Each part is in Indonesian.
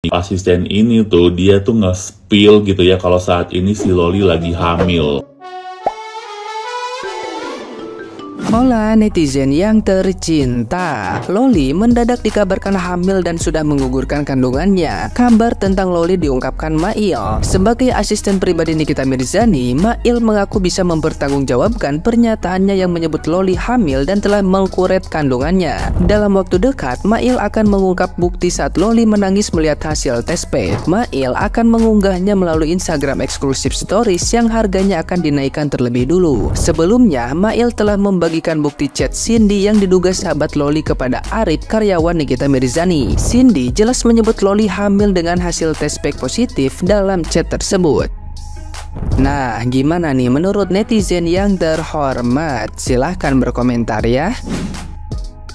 asisten ini tuh dia tuh nge-spill gitu ya kalau saat ini si Loli lagi hamil. Hola netizen yang tercinta, Loli mendadak dikabarkan hamil dan sudah menggugurkan kandungannya. Kabar tentang Loli diungkapkan Mail. Sebagai asisten pribadi Nikita Mirzani, Mail mengaku bisa mempertanggungjawabkan pernyataannya yang menyebut Loli hamil dan telah mengkuret kandungannya. Dalam waktu dekat, Mail akan mengungkap bukti saat Loli menangis melihat hasil tes PET. Mail akan mengunggahnya melalui Instagram eksklusif stories yang harganya akan dinaikkan terlebih dulu. Sebelumnya, Mail telah membagikan bukti chat Cindy yang diduga sahabat Loli kepada Arif, karyawan Nikita Mirzani. Cindy jelas menyebut Loli hamil dengan hasil tes PET positif dalam chat tersebut. Nah, gimana nih menurut netizen yang terhormat? Silahkan berkomentar ya.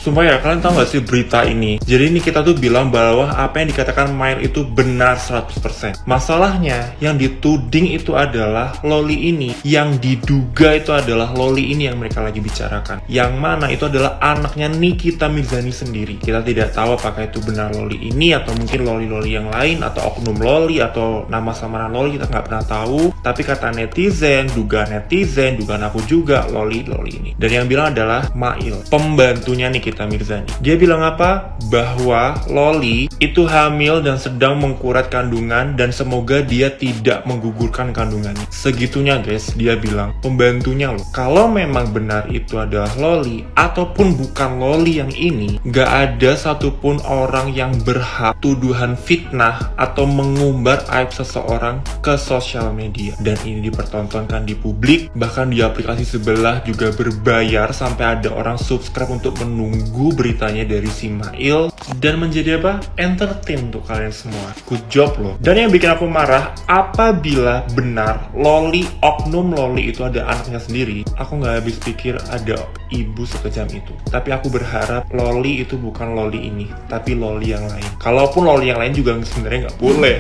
Sumpah ya, kalian tahu gak sih berita ini? Jadi ini kita tuh bilang bahwa apa yang dikatakan Mail itu benar 100%. Masalahnya, yang dituding itu adalah Loli ini. Yang diduga itu adalah Loli ini yang mereka lagi bicarakan. Yang mana itu adalah anaknya Nikita Mirzani sendiri. Kita tidak tahu apakah itu benar Loli ini, atau mungkin Loli-Loli yang lain, atau oknum Loli, atau nama samaran Loli, kita nggak pernah tahu. Tapi kata netizen, dugaan aku juga, Loli ini. Dan yang bilang adalah Mail, pembantunya Nikita Mirzani. Dia bilang apa? Bahwa Loli itu hamil dan sedang mengkuret kandungan dan semoga dia tidak menggugurkan kandungannya. Segitunya guys, dia bilang pembantunya loh. Kalau memang benar itu adalah Loli ataupun bukan Loli yang ini, gak ada satupun orang yang berhak tuduhan fitnah atau mengumbar aib seseorang ke sosial media. Dan ini dipertontonkan di publik, bahkan di aplikasi sebelah juga berbayar sampai ada orang subscribe untuk menunggu beritanya dari si Mail dan menjadi apa? Entertain untuk kalian semua. Good job loh. Dan yang bikin aku marah, apabila benar Loli, oknum Loli itu ada anaknya sendiri, aku nggak habis pikir ada ibu sekejam itu. Tapi aku berharap Loli itu bukan Loli ini, tapi Loli yang lain. Kalaupun Loli yang lain juga sebenarnya nggak boleh.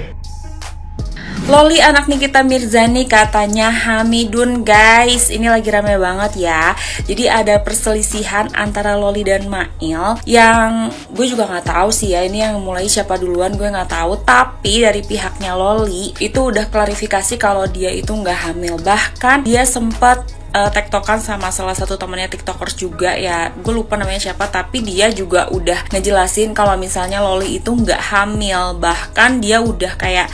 Loli anak Nikita Mirzani katanya hamidun guys. Ini lagi rame banget ya. Jadi ada perselisihan antara Loli dan Mail yang gue juga nggak tahu sih ya. Ini yang mulai siapa duluan gue nggak tahu. Tapi dari pihaknya Loli itu udah klarifikasi kalau dia itu nggak hamil. Bahkan dia sempat tektokan sama salah satu temennya tiktokers juga ya, gue lupa namanya siapa, tapi dia juga udah ngejelasin kalau misalnya Loli itu nggak hamil. Bahkan dia udah kayak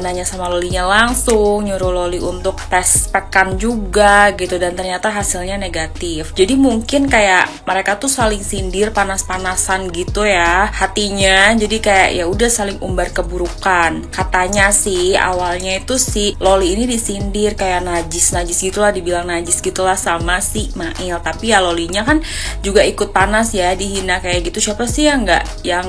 nanya sama Lolinya langsung, nyuruh Loli untuk tes pekan juga gitu, dan ternyata hasilnya negatif. Jadi mungkin kayak mereka tuh saling sindir, panas-panasan gitu ya hatinya. Jadi kayak ya udah saling umbar keburukan. Katanya sih awalnya itu si Loli ini disindir kayak najis gitulah, dibilang najis gitulah sama si Mail. Tapi ya Lolinya kan juga ikut panas ya, dihina kayak gitu. Siapa sih yang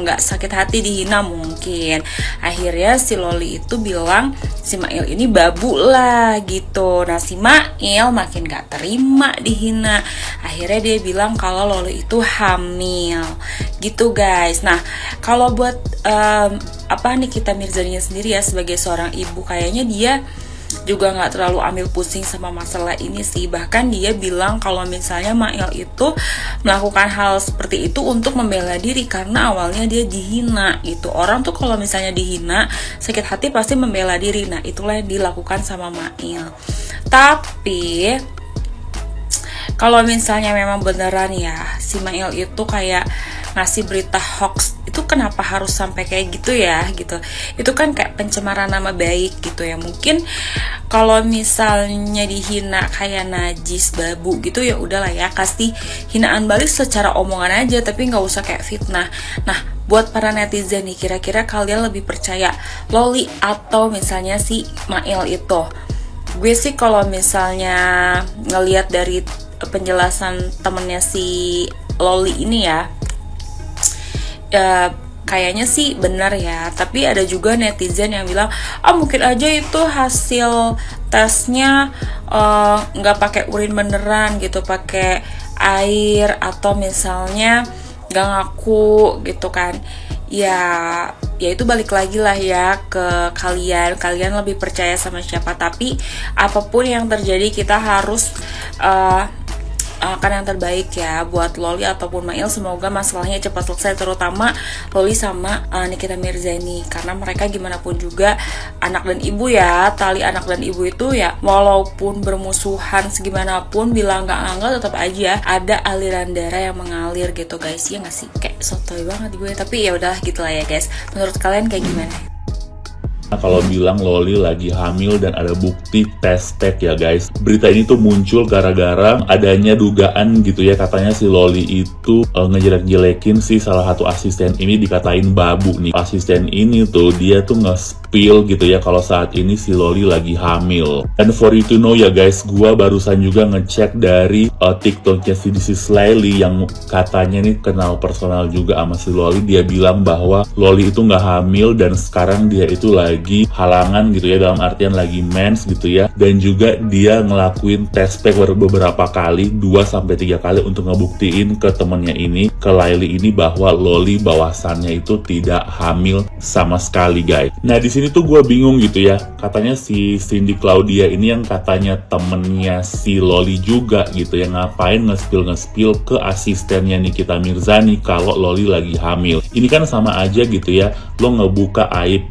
nggak sakit hati dihina? Mungkin akhirnya si Loli itu bilang si Mail ini babu lah gitu. Nah si Mail makin gak terima dihina, akhirnya dia bilang kalau Loli itu hamil gitu guys. Nah kalau buat Nikita Mirzani sendiri ya, sebagai seorang ibu, kayaknya dia juga nggak terlalu ambil pusing sama masalah ini sih. Bahkan dia bilang kalau misalnya Mail itu melakukan hal seperti itu untuk membela diri karena awalnya dia dihina gitu. Orang tuh kalau misalnya dihina sakit hati pasti membela diri. Nah itulah yang dilakukan sama Mail. Tapi kalau misalnya memang beneran ya si Mail itu kayak ngasih berita hoax, itu kenapa harus sampai kayak gitu ya gitu. Itu kan kayak pencemaran nama baik gitu ya. Mungkin kalau misalnya dihina kayak najis, babu gitu ya udahlah ya, kasih hinaan balik secara omongan aja, tapi nggak usah kayak fitnah. Nah buat para netizen nih, kira-kira kalian lebih percaya Loli atau misalnya si Mail itu? Gue sih kalau misalnya ngelihat dari penjelasan temennya si Loli ini ya, kayaknya sih benar ya. Tapi ada juga netizen yang bilang mungkin aja itu hasil tesnya nggak pakai urin beneran gitu, pakai air, atau misalnya nggak ngaku gitu kan. Ya itu balik lagi lah ya ke kalian lebih percaya sama siapa. Tapi apapun yang terjadi kita harus doakan yang terbaik ya buat Loli ataupun Mail. Semoga masalahnya cepat selesai, terutama Loli sama Nikita Mirzani, karena mereka gimana pun juga anak dan ibu ya. Tali anak dan ibu itu ya, walaupun bermusuhan segimanapun, bilang nggak tetap aja ada aliran darah yang mengalir gitu guys. Ya nggak sih? Kayak sotoy banget gue, tapi ya udahlah gitulah ya guys. Menurut kalian kayak gimana? Kalau bilang Loli lagi hamil dan ada bukti tes pack ya guys. Berita ini tuh muncul gara-gara adanya dugaan gitu ya, katanya si Loli itu ngejelek-jelekin si salah satu asisten ini, dikatain babu nih. Asisten ini tuh dia tuh nge-spill gitu ya kalau saat ini si Loli lagi hamil. And for you to know ya guys, gua barusan juga ngecek dari TikToknya si This Is Laili yang katanya nih kenal personal juga sama si Loli. Dia bilang bahwa Loli itu nggak hamil dan sekarang dia itu lagi halangan gitu ya, dalam artian lagi mens gitu ya, dan juga dia ngelakuin tes pack beberapa kali, 2-3 kali untuk ngebuktiin ke temennya ini, ke Laili ini, bahwa Loli bahwasannya itu tidak hamil sama sekali guys. Nah di sini tuh gue bingung gitu ya, katanya si Cindy Claudia ini yang katanya temennya si Loli juga gitu ya, ngapain nge-spill ke asistennya Nikita Mirzani kalau Loli lagi hamil. Ini kan sama aja gitu ya, lo ngebuka aib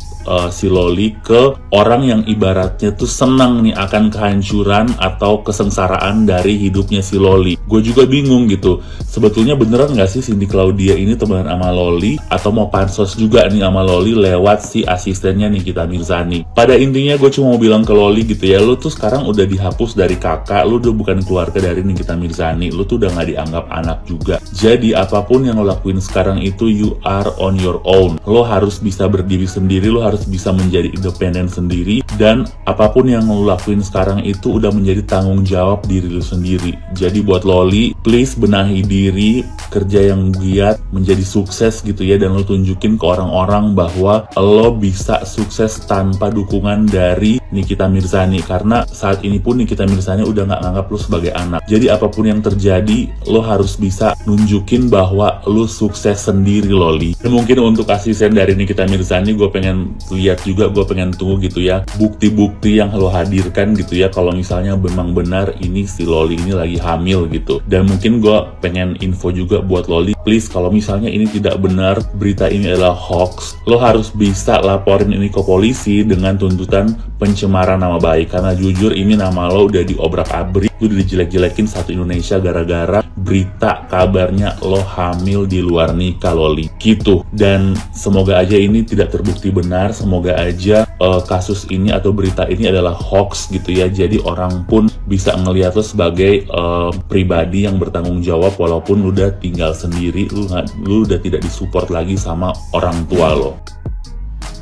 si Loli ke orang yang ibaratnya tuh senang nih akan kehancuran atau kesengsaraan dari hidupnya si Loli. Gue juga bingung gitu, sebetulnya beneran gak sih Cindy Claudia ini temenan sama Loli, atau mau pansos juga nih sama Loli lewat si asistennya Nikita Mirzani. Pada intinya gue cuma mau bilang ke Loli gitu ya, lu tuh sekarang udah dihapus dari kakak, lu udah bukan keluarga dari Nikita Mirzani, lu tuh udah gak dianggap anak juga. Jadi apapun yang lo lakuin sekarang itu you are on your own. Lo harus bisa berdiri sendiri, lo harus bisa menjadi independen sendiri, dan apapun yang lo lakuin sekarang itu udah menjadi tanggung jawab diri lo sendiri. Jadi buat Loli, please benahi diri, kerja yang giat, menjadi sukses gitu ya, dan lo tunjukin ke orang-orang bahwa lo bisa sukses tanpa dukungan dari Nikita Mirzani, karena saat ini pun Nikita Mirzani udah nggak nganggap lo sebagai anak. Jadi apapun yang terjadi, lo harus bisa nunjukin bahwa lo sukses sendiri Loli. Dan mungkin untuk asisten dari Nikita Mirzani, gue pengen lihat juga, gue pengen tunggu gitu ya bukti-bukti yang lo hadirkan gitu ya, kalau misalnya memang benar ini si Loli ini lagi hamil gitu. Dan mungkin gue pengen info juga buat Loli, please kalau misalnya ini tidak benar, berita ini adalah hoax, lo harus bisa laporin ini ke polisi dengan tuntutan pencemaran nama baik, karena jujur ini nama lo udah diobrak-abrik, udah dijelek-jelekin satu Indonesia gara-gara berita kabarnya lo hamil di luar nikah Loli gitu. Dan semoga aja ini tidak terbukti benar, semoga aja kasus ini atau berita ini adalah hoax gitu ya, jadi orang pun bisa ngelihat lo sebagai pribadi yang bertanggung jawab, walaupun lu udah tinggal sendiri, lu udah tidak disupport lagi sama orang tua lo.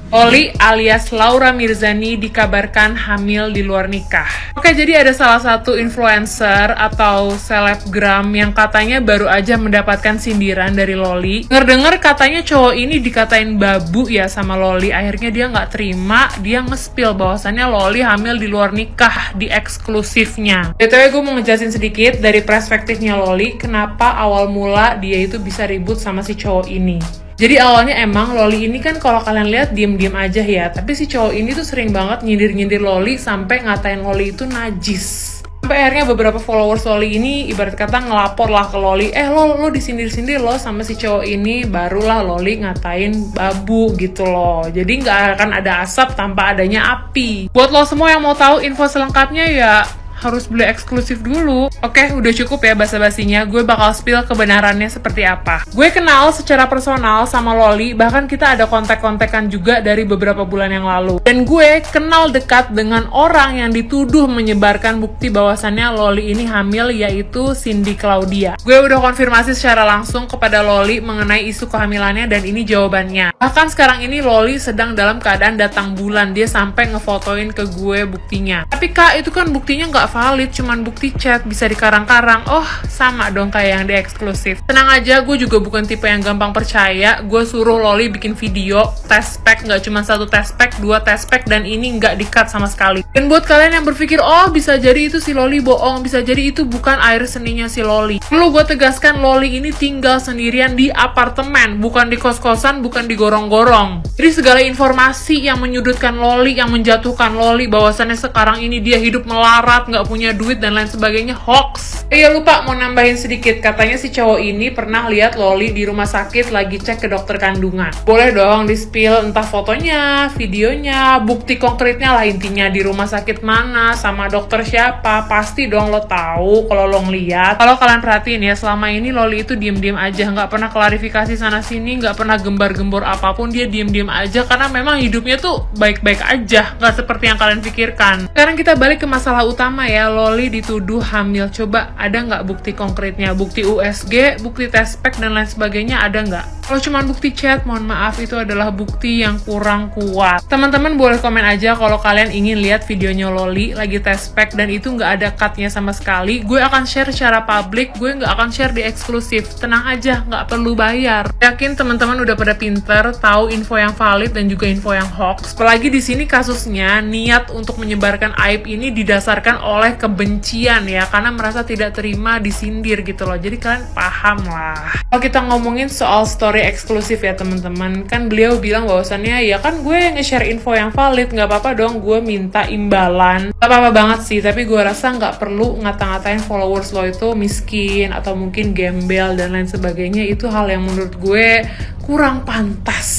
Loli alias Laura Mirzani dikabarkan hamil di luar nikah. Oke, jadi ada salah satu influencer atau selebgram yang katanya baru aja mendapatkan sindiran dari Loli. Dengar-dengar katanya cowok ini dikatain babu ya sama Loli. Akhirnya dia nggak terima, dia nge-spill bahwasannya Loli hamil di luar nikah di eksklusifnya. BTW gue mau ngejelasin sedikit dari perspektifnya Loli, kenapa awal mula dia itu bisa ribut sama si cowok ini. Jadi awalnya emang Loli ini kan kalau kalian lihat diem-diem aja ya, tapi si cowok ini tuh sering banget nyindir-nyindir Loli sampai ngatain Loli itu najis. Sampai akhirnya beberapa followers Loli ini ibarat kata ngelapor lah ke Loli, lo disindir-sindir lo sama si cowok ini, barulah Loli ngatain babu gitu loh. Jadi nggak akan ada asap tanpa adanya api. Buat lo semua yang mau tahu info selengkapnya ya harus beli eksklusif dulu. Oke, udah cukup ya basa-basinya, gue bakal spill kebenarannya seperti apa. Gue kenal secara personal sama Loli, bahkan kita ada kontak-kontakan juga dari beberapa bulan yang lalu. Dan gue kenal dekat dengan orang yang dituduh menyebarkan bukti bahwasannya Loli ini hamil, yaitu Cindy Claudia. Gue udah konfirmasi secara langsung kepada Loli mengenai isu kehamilannya, dan ini jawabannya. Bahkan sekarang ini Loli sedang dalam keadaan datang bulan, dia sampai ngefotoin ke gue buktinya. Tapi kak, itu kan buktinya nggak valid, cuman bukti chat, bisa dikarang-karang. Oh, sama dong kayak yang di eksklusif. Tenang aja, gue juga bukan tipe yang gampang percaya. Gue suruh Loli bikin video test pack, nggak cuma 1 test pack, 2 test pack, dan ini nggak di-cut sama sekali. Dan buat kalian yang berpikir, oh bisa jadi itu si Loli bohong, bisa jadi itu bukan air seninya si Loli, perlu gue tegaskan, Loli ini tinggal sendirian di apartemen, bukan di kos-kosan, bukan di gorong-gorong. Jadi segala informasi yang menyudutkan Loli, yang menjatuhkan Loli bahwasannya sekarang ini dia hidup melarat, nggak nggak punya duit dan lain sebagainya, hoax. Iya lupa mau nambahin sedikit, katanya si cowok ini pernah lihat Loli di rumah sakit lagi cek ke dokter kandungan. Boleh dong di-spill entah fotonya, videonya, bukti konkretnya lah intinya, di rumah sakit mana, sama dokter siapa. Pasti dong lo tahu kalau lo ngeliat. Kalau kalian perhatiin ya, selama ini Loli itu diem-diem aja, nggak pernah klarifikasi sana sini, nggak pernah gembar-gembor apapun, dia diem-diem aja karena memang hidupnya tuh baik-baik aja, nggak seperti yang kalian pikirkan. Sekarang kita balik ke masalah utama ya, Loli dituduh hamil. Coba ada nggak bukti konkretnya, bukti USG, bukti tes pack dan lain sebagainya, ada nggak? Kalau cuma bukti chat, mohon maaf itu adalah bukti yang kurang kuat. Teman-teman boleh komen aja kalau kalian ingin lihat videonya Loli lagi tes pack dan itu nggak ada cutnya sama sekali. Gue akan share secara publik, gue nggak akan share di eksklusif. Tenang aja, nggak perlu bayar. Yakin teman-teman udah pada pinter, tahu info yang valid dan juga info yang hoax. Apalagi di sini kasusnya niat untuk menyebarkan aib ini didasarkan oleh kebencian ya, karena merasa tidak terima disindir gitu loh. Jadi kalian paham lah. Kalau kita ngomongin soal story eksklusif ya teman-teman, kan beliau bilang bahwasannya ya kan gue nge-share info yang valid, nggak apa-apa dong gue minta imbalan. Gak apa-apa banget sih, tapi gue rasa nggak perlu ngata-ngatain followers lo itu miskin atau mungkin gembel dan lain sebagainya. Itu hal yang menurut gue kurang pantas.